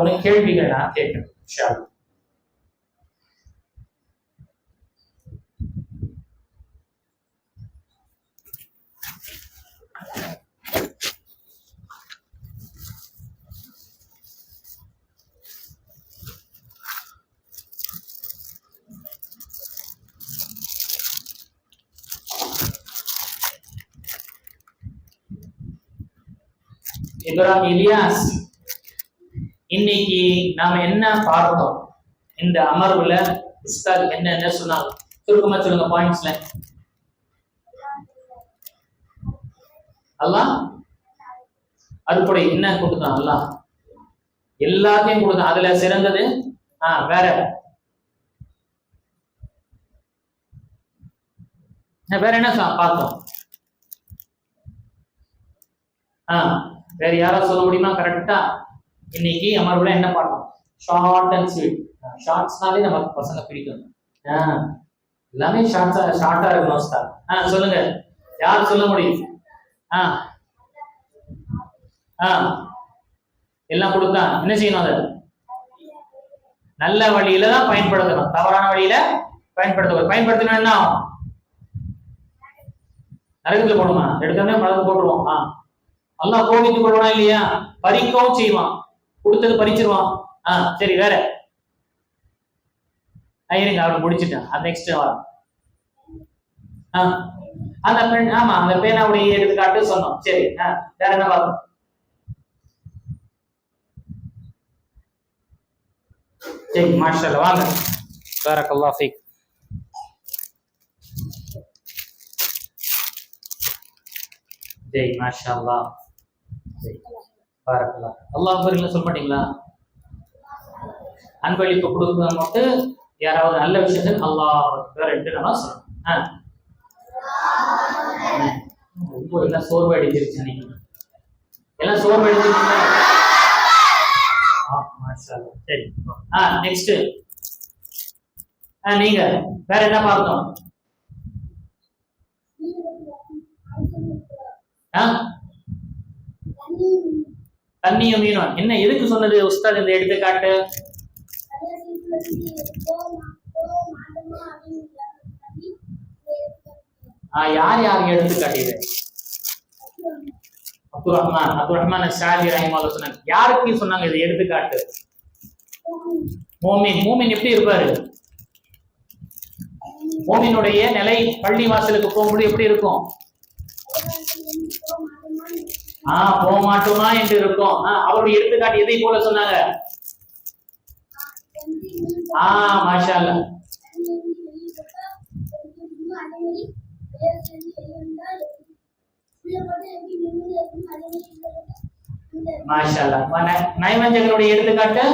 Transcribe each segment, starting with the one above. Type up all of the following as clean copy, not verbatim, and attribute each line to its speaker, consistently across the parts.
Speaker 1: ஒன்று கேள்விகள் நான் கேட்கிறேன். இன்ஷா அல்லாஹ். இலியாஸ், இன்னைக்கு நாம என்ன பார்த்தோம்? இந்த அமர்வுல உஸ்தாத் என்ன சொன்னாங்க? சுருக்கமா சொல்லுங்க பாயிண்ட்ஸ்ல. அல்லாஹ் அறுப்படை என்ன கொடுத்தான்? அல்லாஹ் எல்லாத்தையும் கொடுத்தான். அதுல சிறந்தது வேற வேற என்ன பார்த்தோம்? வேற யாராவது சொல்ல முடியுமா கரெக்டா? இன்னைக்கு அமர்வுல என்ன பார்த்தோம்? Short and sweet. ஷார்ட்ஸ்னாலே நமக்கு பசங்க பிடிக்கும். எல்லாமே ஷார்ட்டா இருக்கணும் சார். சொல்லுங்க, யார் சொல்ல முடியும்? எல்லாம் கொடுத்தா என்ன செய்யணும்? அதை நல்ல வழியில தான் பயன்படுத்தணும். தவறான வழியில பயன்படுத்தணும் என்ன ஆகும்? நரகத்துல போடுமா? எடுத்தோடனே மறந்து போட்டுருவோம். அல்லாஹ் கோபித்துக் கொள்வானா இல்லையா? பறிக்கவும் செய்வான், கொடுத்தது பறிச்சிருவான். சரி, வேற இருங்க, அவர் முடிச்சுட்டேன். அது நெக்ஸ்ட் அந்த பெண், ஆமா, அந்த பேனாவுடைய எடுத்துக்காட்டு சொன்னோம். சரி, வேற என்ன பார்க்கணும்? சரி, மாஷா அல்லாஹ், வாங்க. பாரக்கல்லாஹு ஃபீக். ஜெய் மாஷா அல்லாஹ். பாரக்கல்லாஹ். அல்லாஹ் அக்பர் சொல்ல மாட்டீங்களா? அன்பளிப்பு கொடுக்க மட்டும் யாராவது நல்ல விஷயத்தில் அல்லாஹ் அக்பர் என்று நம்ம சொல்லணும். ரொம்ப எல்லாம் சோர்வு அடிச்சிருச்சு. நீங்க எல்லாம் சோர்வு அடிச்சிருக்கீங்க. மாஷா அல்லாஹ். சரி, நெக்ஸ்ட் நீங்க வேற என்ன பார்த்தோம்? தண்ணியும் மீனும் என்ன எதுக்கு சொன்னது உஸ்தாத் இந்த எடுத்துக்காட்டு? யார் எடுத்துக்காட்டியது? அப்துல் ரஹ்மான் ஷாதி ரஹிமஹுல்லாஹ் சொன்னாங்க. யாருக்கு சொன்னாங்க இது எடுத்துக்காட்டு? மூமின் எப்படி இருப்பாரு? மூமினுடைய நிலை பள்ளி வாசலுக்கு போகும்போது எப்படி இருக்கும்? போக மாட்டோமா என்று இருக்கும். அவருடைய எடுத்துக்காட்டு எதை போல சொன்னாங்க? மாஷா அல்லாஹ். மாஷா அல்லாஹ். நைவஞ்சகனுடைய எடுத்துக்காட்டு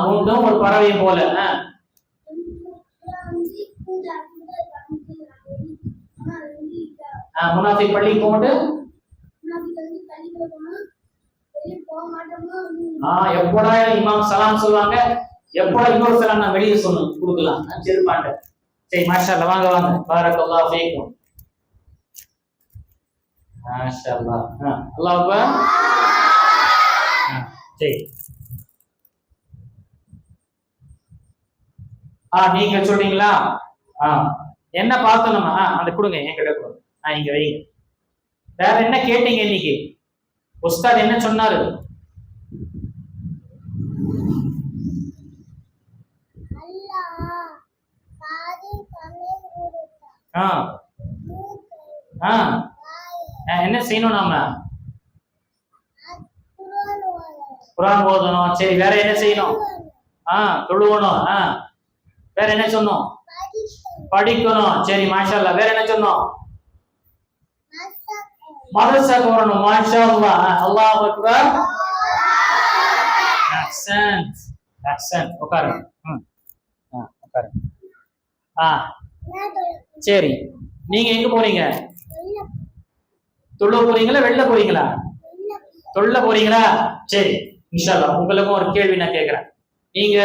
Speaker 1: மூன்றும் ஒரு பறவை போல. முனாஃபிக் பள்ளி போட்டு எப்படா இமாம் சலாம் சொல்லுவாங்க, எப்படா இன்னொரு சலாம் நான் வெளியே சொல்லணும் கொடுக்கலாம் செருப்பாண்ட. சரி, மாஷா அல்லாஹ், வாங்க வாங்க. பாரக்கல்லாஹு ஃபீக்கும். மாஷா அல்லாஹ். அல்லாஹ் அக்பர். சரி, நீங்க சொல்றீங்களா? என்ன பார்த்தோம் நம்ம? அந்த கொடுங்க, என்கிட்ட கொடுங்க. இங்க வைங்க. வேற என்ன கேட்டீங்க இன்னைக்கு? உஸ்தாத் என்ன சொன்னாரு? என்ன செய்யணும்? நாம குர்ஆன் ஓதணும். சரி, வேற என்ன செய்யணும்? தொழுவணும். வேற என்ன சொன்னோம்? படிக்கணும். சரி, மாஷா அல்லாஹ். வேற என்ன சொன்னோம்? மதரசாக்கு வரணும். மாஷா அல்லாஹ். அல்லாஹ் அக்பர். அஹ்சன். உட்காருங்க. உட்காருங்க. சரி, நீங்க எங்க போறீங்க? தொழுவ போறீங்களா, வெளில போறீங்களா? தொல்ல போறீங்களா? சரி, இன்ஷா அல்லாஹ். உங்களுக்கும் ஒரு கேள்வி நான் கேட்கிறேன். நீங்க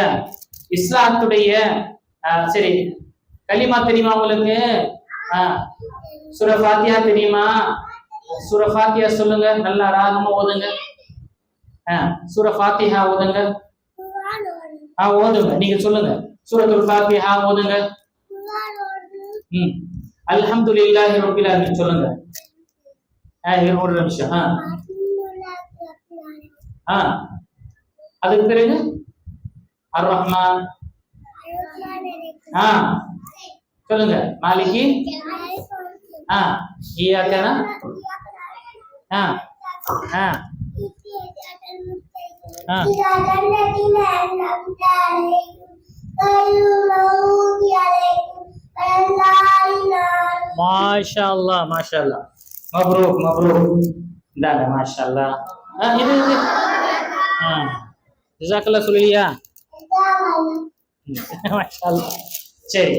Speaker 1: இஸ்லாத்துடைய சரி கலிமா தெரியுமா உங்களுக்கு? சூரா ஃபாத்திஹா தெரியுமா? சூரா ஃபாத்திஹா சொல்லுங்க, நல்லா ராகமா ஓதுங்க. சூரா ஃபாத்திஹா ஓதுங்க. ஓதுங்க, நீங்க சொல்லுங்க. சூரத்துல் ஃபாத்திஹா ஓதுங்க. அல்ஹம்துலில்லாஹி ரப்பில் ஆலமீன் சொல்லுங்க. ஒரு நிமிஷம். அதுக்கு பிறகு அர் ரஹ்மான். சொல்லுங்க. மாலிகி. இய்யாக்கனா. மாஷா அல்லாஹ், மாஷா அல்லாஹ். மப்ரூக் மப்ரூக். இந்தாங்க மாஷா அல்லாஹ். இது ஜஸாக்கல்லாஹ் சொல்லியா? மாஷா அல்லாஹ். சரி,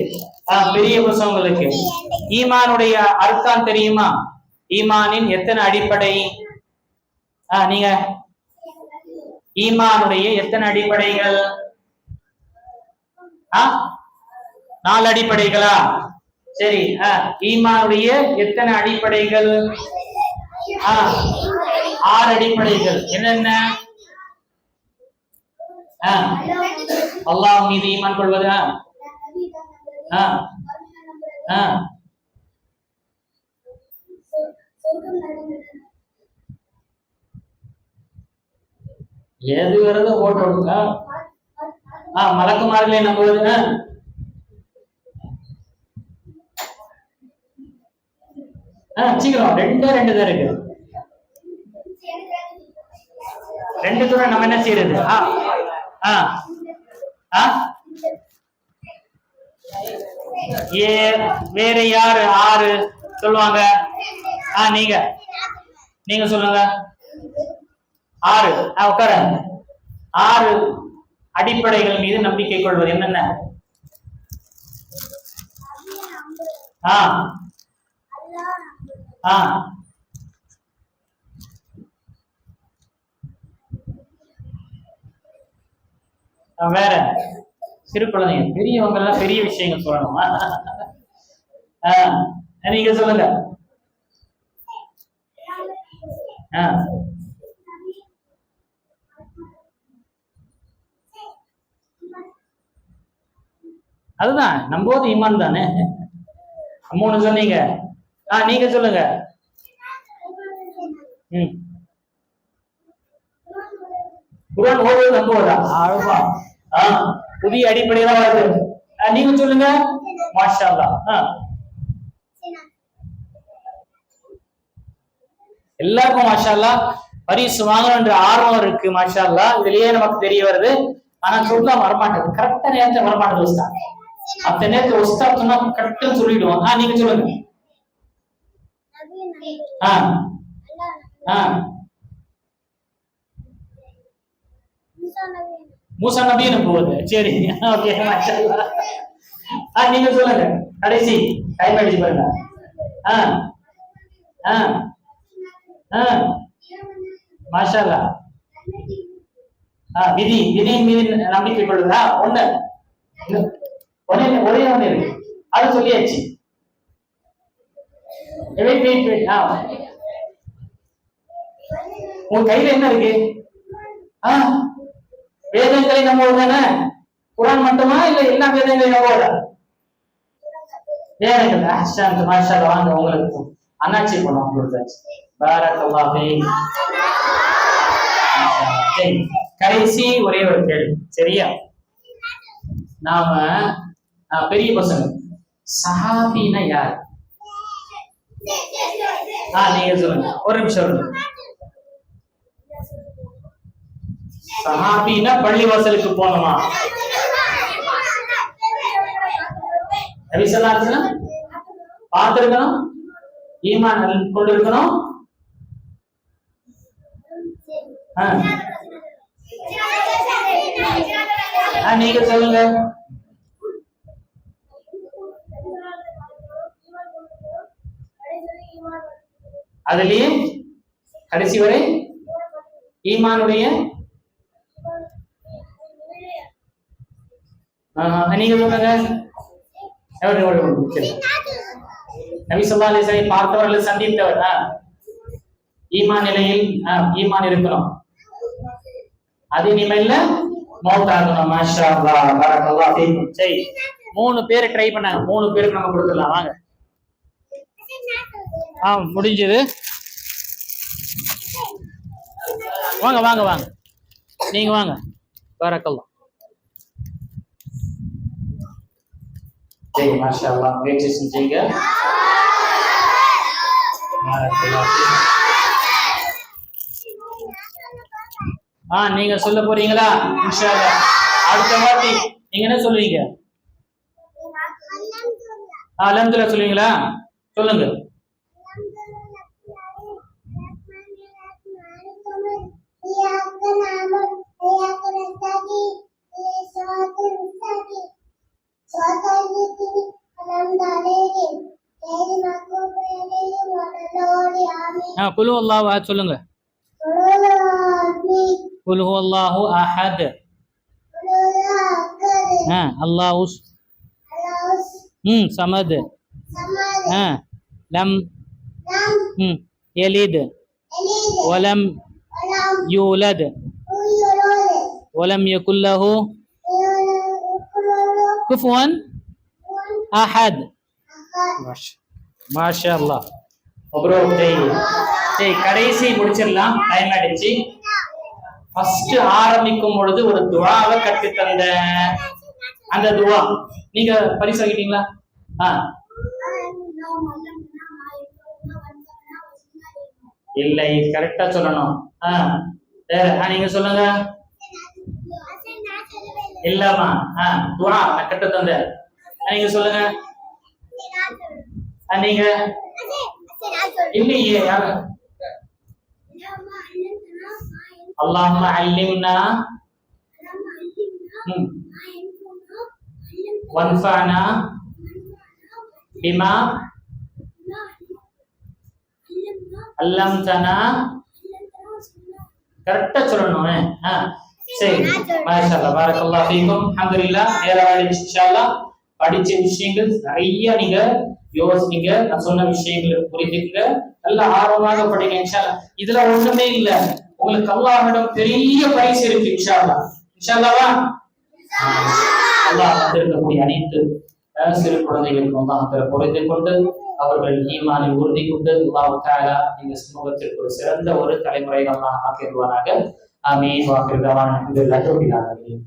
Speaker 1: பெரிய விஷயம் உங்களுக்கு. ஈமானுடைய அர்த்தம் தெரியுமா? ஈமானின் எத்தனை அடிப்படை? நீங்க ஈமானுடைய எத்தனை அடிப்படைகள்? 4 அடிப்படைகளா? சரி, ஈமானுடைய எத்தனை அடிப்படைகள்? 6 அடிப்படைகள். என்னென்ன? அல்லாஹ் மீது ஈமான் கொள்வது. எது வருது போட்டு விடுங்க. மலக்குமார்களை நம்புவது. சீக்கிரம். 2 தான் இருக்கு. 2 தூரம் நம்ம என்ன செய்யறது? வேற யாரு 6 சொல்லுவாங்க? நீங்க சொல்லுங்க. 6. உட்கார. 6 அடிப்படைகள் மீது நம்பிக்கை கொள்வது என்னென்ன? வேற சிறு குழந்தைங்க, பெரியவங்க எல்லாம் பெரிய விஷயங்கள் சொல்லணுமா? நீங்க சொல்லுங்க. அதுதான் நம்போது ஈமான் தானே. 3 சொன்னீங்க. நீங்க சொல்லுங்க. குர்ஆன் ஓதுவது நம்புவதா? புதிய அடிப்படையில வருது. நீங்க சொல்லுங்க. மாஷா அல்லாஹ். எல்லாருக்கும் மாஷா அல்லாஹ் பரிசு வாங்கணும் என்ற ஆர்வம் இருக்கு. மாஷா அல்லாஹ். இதுலயே நமக்கு தெரிய வருது. ஆனா சொல்ல வரமாட்டேது. கரெக்டா நேரத்தை வரமாட்டேது. அந்த நேரத்துல உஸ்தாத் சொன்னா கரெக்டா சொல்லிடுவோம். நீங்க சொல்லுங்க. மூசா நபியை நம்புவது. சரி, ஓகே, மாஷா அல்லாஹ். நீங்க சொல்லுங்க. கடைசி டைம் ஆயிடுச்சு பாருங்க. மாஷா அல்லாஹ். விதியின் மீது நம்பிக்கை கொள்வதா? ஒரே ஒண்ணு இருக்கு. அது சொல்லியாச்சு. உங்க கையில என்ன இருக்கு? வேதங்களை நம்புவதானே? குர்ஆன் மட்டுமா இல்ல எல்லா வேதங்களையும் நம்புவதா? வேதங்கள். மாஷா அல்லாஹ். வாங்க, உங்களுக்கு அண்ணாச்சி பண்ணுவோம். கொடுத்தாச்சு. பாரக்கல்லாஹு ஃபீக். கடைசி ஒரே ஒரு கேள்வி, சரியா? நாம பெரிய பசங்க, சஹாபினா யார்? நீங்க சொல்லுங்க. ஒரு நிமிஷம். சஹாபினா பள்ளிவாசலுக்கு போனோமா? நபி ஸல்லல்லாஹு அலைஹி வஸல்லம் பார்த்திருக்கணும், ஈமான் கொண்டிருக்கணும். நீங்க சொல்லுங்க. அதுலயே கடைசி வரை ஈமானுடைய நீங்க சொல்லுங்க. நபி ஸல்லல்லாஹு அலைஹி வஸல்லம் பார்த்தவர்களை சந்தித்தவர் ஈமான் நிலையில் ஈமான் இருக்கணும். அது இனிமேல்ல மௌத்தாகணும். மாஷா அல்லாஹ், பரக்கல்லாஹ் ஃபீக்கும். சரி, 3 பேர் ட்ரை பண்ணாங்க. 3 பேருக்கு நம்ம கொடுத்துடலாம். வாங்க. முடிஞ்சது. வாங்க வாங்க வாங்க, நீங்க வாங்க. பரக்கல்லாஹ். சரி, மாஷா அல்லாஹ், முயற்சி செஞ்சீங்க. நீங்க சொல்ல போறீங்களா? இன்ஷா அல்லாஹ். அடுத்த வாட்டி நீங்க என்ன சொல்லுவீங்க? அல்ஹம்துலில்லாஹ் சொல்லுவீங்களா? சொல்லுங்க. குல் ஹுவல்லாஹு அஹத் சொல்லுங்க. குல் ஹுவல்லாஹு அஹத். அல்லாஹு சமத். லம் யலித் வலம் யூலத் வலம் யகுல் லஹு குஃபுவன் அஹத். மாஷா அல்லாஹ். சரி, கடைசி முடிச்சிடலாம், டைம் ஆயிடுச்சு. ஃபர்ஸ்ட் ஆரம்பிக்கும் பொழுது ஒரு துஆவை கற்று தந்த அந்த துஆ நீங்க பரிசாகிட்டீங்களா? இல்லை, கரெக்டா சொல்லணும். நீங்க சொல்லுங்க. இல்லமா, துஆ நான் கற்று தந்த, நீங்க சொல்லுங்க. நீங்க இல்லையே, யாரு? اللهم علمنا وانفعنا بما علمتنا. கரெக்டா சொல்லணும். சரி, மாஷா அல்லாஹ், பரக்கல்லாஹ் ஃபீக்கும். அல்ஹம்துலில்லாஹ். நேரவாடி இன்ஷாஅல்லாஹ் படிச்ச விஷயங்கள் நிறைய நீங்க யோசிங்க. நான் சொன்ன விஷயங்களை புரிஞ்சுக்க, நல்ல ஆர்வமாக படிங்க இன்ஷாஅல்லாஹ். இதுல ஒண்ணுமே இல்ல, உங்களுக்கு அல்லாஹ்விடம் பெரிய பரிசு இருக்கு இன்ஷாஅல்லாஹ். இன்ஷாஅல்லாஹ் அல்லாஹ் தந்திருக்கக்கூடிய அனைத்து சிறு குழந்தைகளுக்கும் அல்லாஹ் புரிந்து கொண்டு அவர்கள் ஈமானை உறுதி கொண்டு அல்லாஹ் தஆலா இந்த சமூகத்திற்கு ஒரு சிறந்த ஒரு தலைமுறை அல்லாஹ் ஆக்கிடுவானாக. ஆமீன். வாஹிர் தவானா அல்ஹம்துலில்லாஹி ரப்பில் ஆலமீன்.